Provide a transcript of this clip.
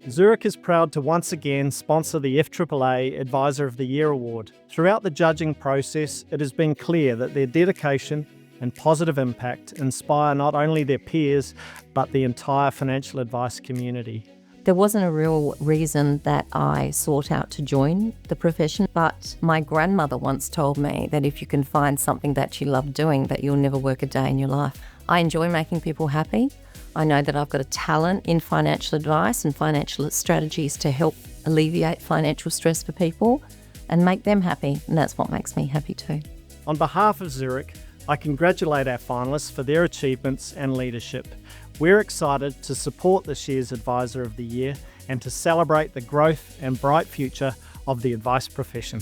Zurich is proud to once again sponsor the FAAA Advisor of the Year Award. Throughout the judging process, it has been clear that their dedication and positive impact inspire not only their peers, but the entire financial advice community. There wasn't a real reason that I sought out to join the profession, but my grandmother once told me that if you can find something that you love doing, that you'll never work a day in your life. I enjoy making people happy. I know that I've got a talent in financial advice and financial strategies to help alleviate financial stress for people and make them happy, and that's what makes me happy too. On behalf of Zurich, I congratulate our finalists for their achievements and leadership. We're excited to support this year's Advisor of the Year and to celebrate the growth and bright future of the advice profession.